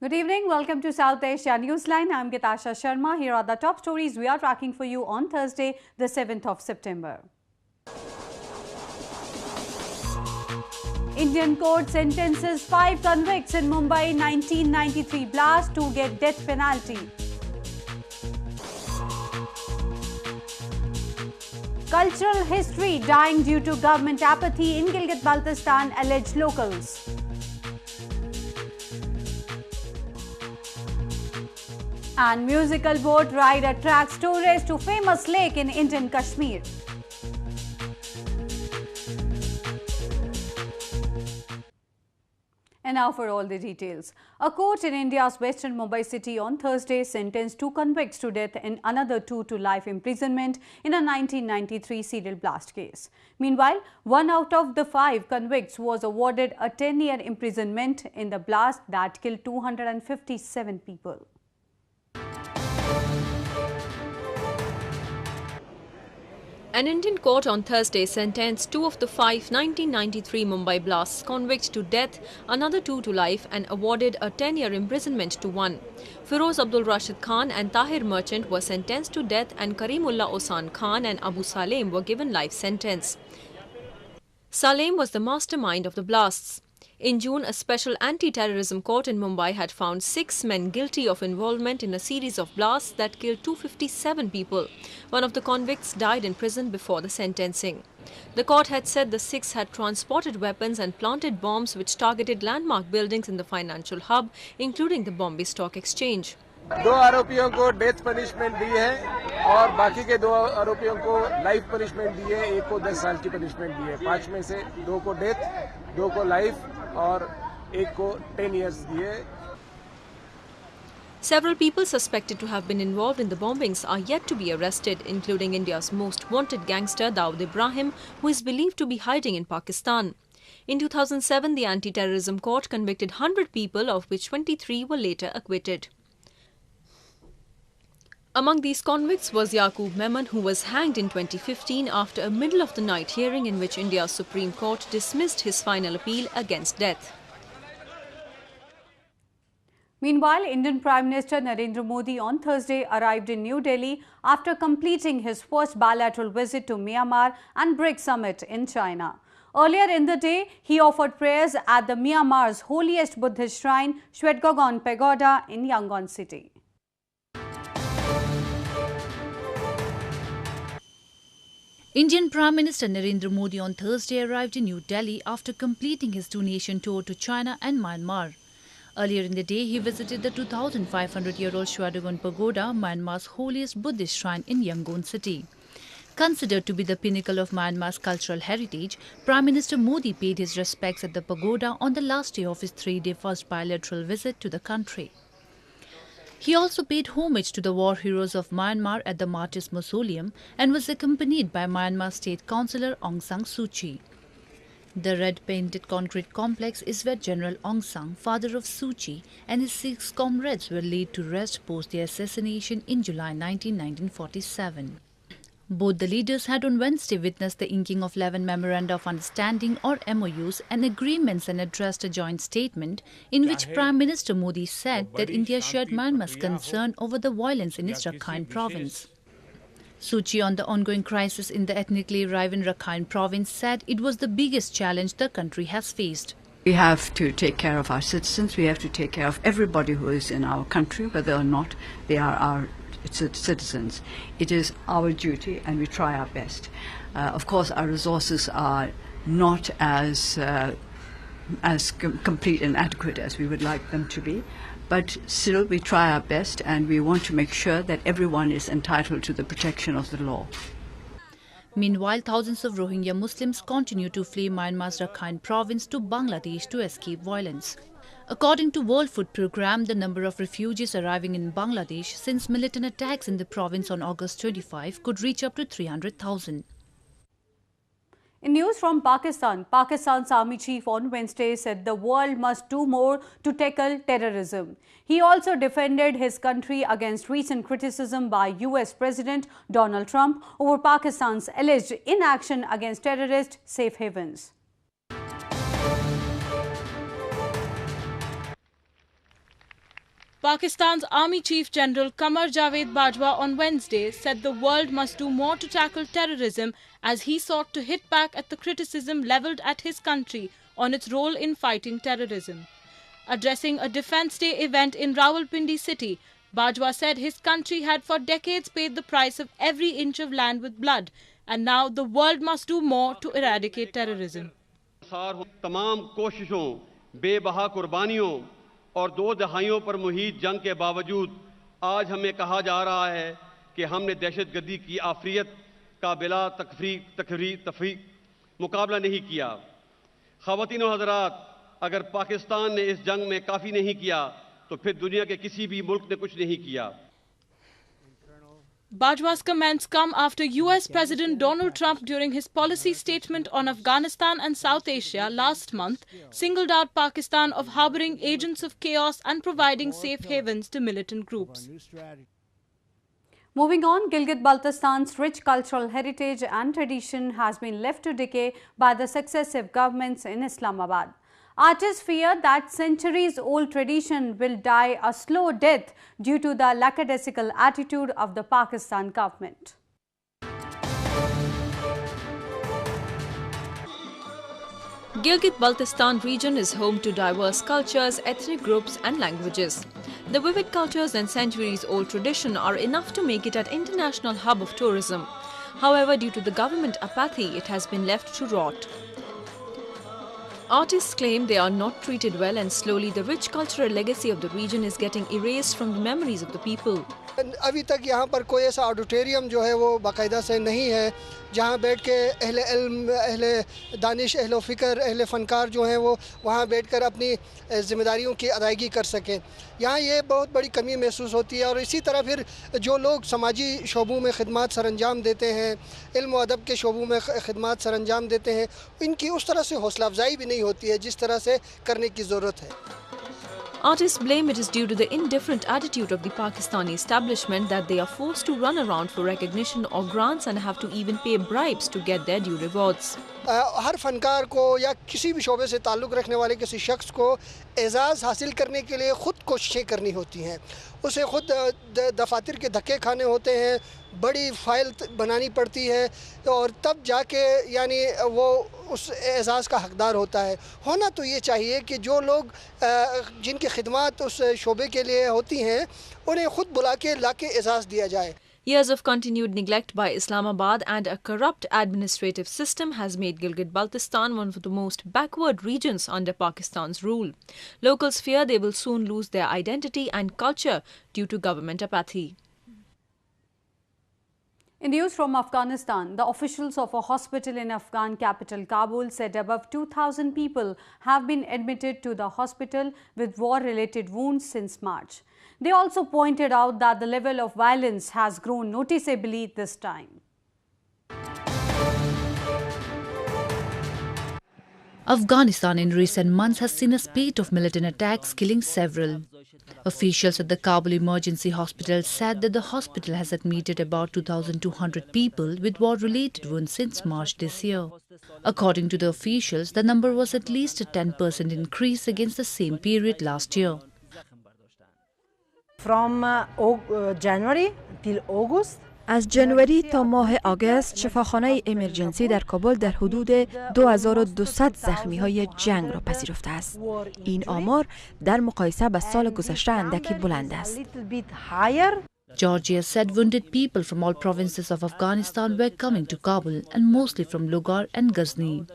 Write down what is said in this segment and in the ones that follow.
Good evening. Welcome to South Asia Newsline. I'm Asia Sharma. Here are the top stories we are tracking for you on Thursday, the 7th of September. Indian court sentences 5 convicts in Mumbai 1993 blast to get death penalty. Cultural history dying due to government apathy in Gilgit Baltistan, allege locals. And musical boat ride attracts tourists to famous lake in Indian Kashmir. And now for all the details. A court in India's western Mumbai city on Thursday sentenced 2 convicts to death and another 2 to life imprisonment in a 1993 serial blast case. Meanwhile, 1 out of the 5 convicts was awarded a 10-year imprisonment in the blast that killed 257 people. An Indian court on Thursday sentenced 2 of the 5 1993 Mumbai blasts convicts to death, another 2 to life, and awarded a 10-year imprisonment to 1. Firoz Abdul Rashid Khan and Tahir Merchant were sentenced to death, and Karimullah Osan Khan and Abu Salem were given life sentence. Salem was the mastermind of the blasts. In June, a special anti-terrorism court in Mumbai had found 6 men guilty of involvement in a series of blasts that killed 257 people. One of the convicts died in prison before the sentencing. The court had said the 6 had transported weapons and planted bombs which targeted landmark buildings in the financial hub, including the Bombay Stock Exchange. 2 आरोपियों को death punishment दी है और बाकी के 2 आरोपियों को life punishment दी है, एक को 10 साल की पनिशमेंट दी है। 5 में से 2 को डेथ, 2 को लाइफ और एक को 10 years दिए। Several people suspected to have been involved in the bombings are yet to be arrested, including India's most wanted gangster Dawood Ibrahim, who is believed to be hiding in Pakistan. In 2007, the anti-terrorism court convicted 100 people, of which 23 were later acquitted. Among these convicts was Yaqub Memon, who was hanged in 2015 after a middle-of-the-night hearing in which India's Supreme Court dismissed his final appeal against death. Meanwhile, Indian Prime Minister Narendra Modi on Thursday arrived in New Delhi after completing his first bilateral visit to Myanmar and BRICS summit in China. Earlier in the day, he offered prayers at the Myanmar's holiest Buddhist shrine, Shwetgogon Pagoda in Yangon city. Indian Prime Minister Narendra Modi on Thursday arrived in New Delhi after completing his 2-nation tour to China and Myanmar. Earlier in the day, he visited the 2,500-year-old Shwetgogon Pagoda, Myanmar's holiest Buddhist shrine in Yangon city. Considered to be the pinnacle of Myanmar's cultural heritage, Prime Minister Modi paid his respects at the pagoda on the last day of his 3-day first bilateral visit to the country. He also paid homage to the war heroes of Myanmar at the Martyrs Mausoleum and was accompanied by Myanmar State Councillor Aung San Suu Kyi. The red-painted concrete complex is where General Aung San, father of Suu Kyi, and his 6 comrades were laid to rest post their assassination in July 1947. Both the leaders had on Wednesday witnessed the inking of 11 Memoranda of Understanding or MOUs and agreements and addressed a joint statement in which Prime Minister Modi said that India shared Myanmar's concern over the violence in its Rakhine province. Suu Kyi, on the ongoing crisis in the ethnically riven Rakhine province, said it was the biggest challenge the country has faced. We have to take care of our citizens. We have to take care of everybody who is in our country, whether or not they are our citizens. It is our duty and we try our best. Of course, our resources are not as complete and adequate as we would like them to be, but still we try our best and we want to make sure that everyone is entitled to the protection of the law. Meanwhile, thousands of Rohingya Muslims continue to flee Myanmar's Rakhine province to Bangladesh to escape violence. According to World Food Programme, the number of refugees arriving in Bangladesh since militant attacks in the province on August 25 could reach up to 300,000. In news from Pakistan, Pakistan's army chief on Wednesday said the world must do more to tackle terrorism. He also defended his country against recent criticism by US President Donald Trump over Pakistan's alleged inaction against terrorist safe havens. Pakistan's Army Chief General Qamar Javed Bajwa on Wednesday said the world must do more to tackle terrorism as he sought to hit back at the criticism levelled at his country on its role in fighting terrorism. Addressing a Defence Day event in Rawalpindi city, Bajwa said his country had for decades paid the price of every inch of land with blood, and now the world must do more to eradicate terrorism. तमाम कोशिशों, बेबहा कुर्बानियों और 2 दहाइयों पर मुहित जंग के बावजूद आज हमें कहा जा रहा है कि हमने दहशतगर्दी की आफियत का बिला तफरीक मुकाबला नहीं किया। ख़वातीन और हज़रात, अगर पाकिस्तान ने इस जंग में काफ़ी नहीं किया तो फिर दुनिया के किसी भी मुल्क ने कुछ नहीं किया। Bajwa's comments come after US President Donald Trump, during his policy statement on Afghanistan and South Asia last month, singled out Pakistan of harboring agents of chaos and providing safe havens to militant groups. Moving on, Gilgit Baltistan's rich cultural heritage and tradition has been left to decay by the successive governments in Islamabad. Artists fear that centuries-old tradition will die a slow death due to the lackadaisical attitude of the Pakistan government. Gilgit Baltistan region is home to diverse cultures, ethnic groups and languages. The vivid cultures and centuries-old tradition are enough to make it an international hub of tourism. However, due to the government apathy, it has been left to rot. Artists claim they are not treated well, and slowly the rich cultural legacy of the region is getting erased from the memories of the people. अभी तक यहाँ पर कोई ऐसा auditorium जो है वो बाकायदा से नहीं है जहाँ बैठ के अहले इल्म, अहले दानिश, अहले फ़िक्र, अहले फ़नकार जो हैं वो वहाँ बैठकर अपनी ज़िम्मेदारियों की अदायगी कर सकें। यहाँ ये बहुत बड़ी कमी महसूस होती है। और इसी तरह फिर जो लोग समाजी शोबों में खिदमत सरअंजाम देते हैं, इल्म व अदब के शोबों में खिदमत सरअंजाम देते हैं, इनकी उस तरह से हौसला अफजाई भी नहीं होती है जिस तरह से करने की ज़रूरत है। Artists blame it is due to the indifferent attitude of the Pakistani establishment that they are forced to run around for recognition or grants and have to even pay bribes to get their due rewards. हर फनकार को या किसी भी शोबे से ताल्लुक़ रखने वाले किसी शख्स को एजाज़ हासिल करने के लिए ख़ुद कोशिशें करनी होती हैं। उसे ख़ुद दफातर के धक्के खाने होते हैं, बड़ी फ़ाइल बनानी पड़ती है और तब जाके यानी वो उस एजाज़ का हकदार होता है। होना तो ये चाहिए कि जो लोग जिनकी खिदमत उस शोबे के लिए होती हैं उन्हें ख़ुद बुला के लाके एजाज़ दिया जाए। Years of continued neglect by Islamabad and a corrupt administrative system has made Gilgit Baltistan one of the most backward regions under Pakistan's rule. Locals fear they will soon lose their identity and culture due to government apathy. In news from Afghanistan, the officials of a hospital in Afghan capital Kabul said above 2,000 people have been admitted to the hospital with war-related wounds since March. They also pointed out that the level of violence has grown noticeably this time. Afghanistan in recent months has seen a spate of militant attacks, killing several. Officials at the Kabul Emergency Hospital said that the hospital has admitted about 2,200 people with war-related wounds since March this year. According to the officials, the number was at least a 10% increase against the same period last year. From January till August, از جنوری تا ماه آگوست شفاخانه امرجنسی در کابل در حدود 2200 زخمی های جنگ را پذیرفته است. این آمار در مقایسه با سال گذشته اندکی بلند است. Georgia said wounded people from all provinces of Afghanistan were coming to Kabul and mostly from Logar and Ghazni.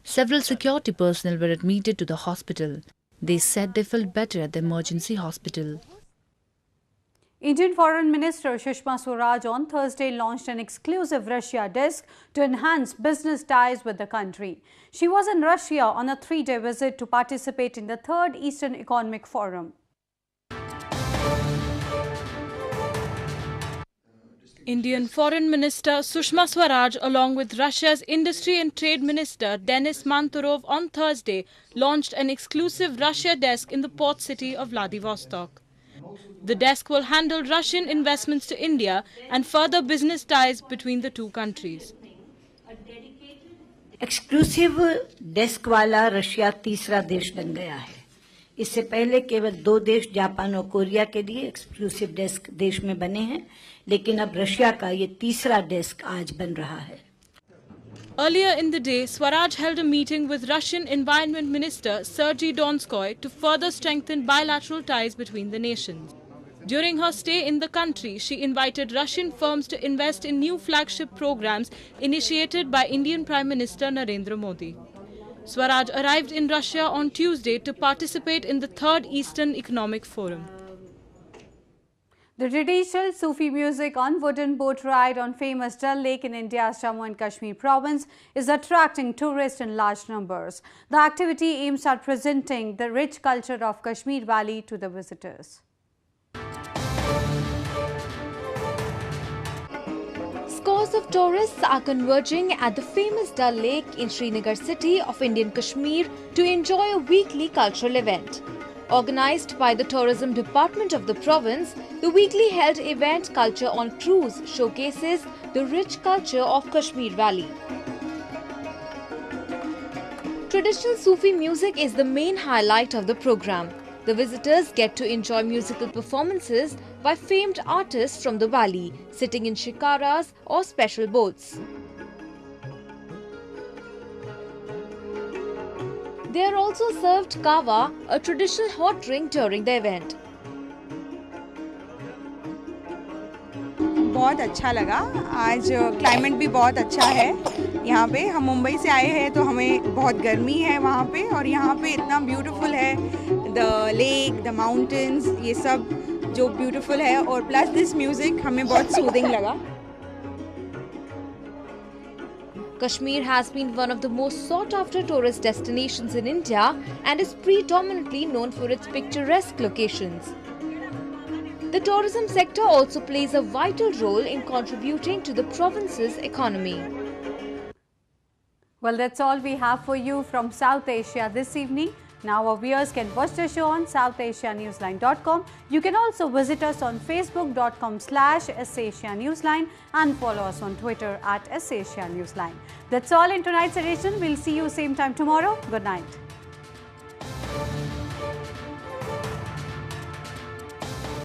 Several security personnel were admitted to the hospital. They said they felt better at the emergency hospital. Indian Foreign Minister Sushma Swaraj on Thursday launched an exclusive Russia desk to enhance business ties with the country. She was in Russia on a 3-day visit to participate in the 3rd Eastern Economic Forum. Indian Foreign Minister Sushma Swaraj, along with Russia's Industry and Trade Minister Denis Manturov, on Thursday launched an exclusive Russia desk in the port city of Vladivostok. The desk will handle Russian investments to India and further business ties between the two countries. Exclusive desk वाला Russia तीसरा देश बन गया है। इससे पहले केवल 2 देश जापान और कोरिया के लिए एक्सक्लूसिव डेस्क देश में बने हैं, लेकिन अब रशिया का ये तीसरा डेस्क आज बन रहा है। Earlier in the day, Swaraj held a meeting with Russian Environment Minister Sergei Donskoy to further strengthen bilateral ties between the nations. During her stay in the country, she invited Russian firms to invest in new flagship programs initiated by Indian Prime Minister Narendra Modi. Swaraj arrived in Russia on Tuesday to participate in the 3rd Eastern Economic Forum. The traditional Sufi music on wooden boat ride on famous Dal Lake in India's Jammu and Kashmir province is attracting tourists in large numbers. The activity aims at presenting the rich culture of Kashmir Valley to the visitors. Scores of tourists are converging at the famous Dal Lake in Srinagar city of Indian Kashmir to enjoy a weekly cultural event. Organised by the Tourism Department of the province, the weekly held event Culture on Cruise showcases the rich culture of Kashmir Valley. Traditional Sufi music is the main highlight of the program. The visitors get to enjoy musical performances by famed artists from the valley, sitting in shikaras or special boats. They are also served kava, a traditional hot drink during the event. बहुत अच्छा लगा। आज climate भी बहुत अच्छा है यहाँ पे। हम मुंबई से आए हैं तो हमें बहुत गर्मी है वहाँ पे, और यहाँ पे इतना ब्यूटीफुल है, द लेक, द माउंटेन्स, ये सब जो ब्यूटीफुल है, और प्लस दिस म्यूजिक हमें बहुत सूदिंग लगा। Kashmir has been one of the most sought-after tourist destinations in India and is predominantly known for its picturesque locations. The tourism sector also plays a vital role in contributing to the province's economy. Well, that's all we have for you from South Asia this evening. Now our viewers can watch the show on southasianewsline.com. You can also visit us on facebook.com/SAsiaNewsline and follow us on Twitter @SAsiaNewsline. That's all in tonight's edition. We'll see you same time tomorrow. Good night.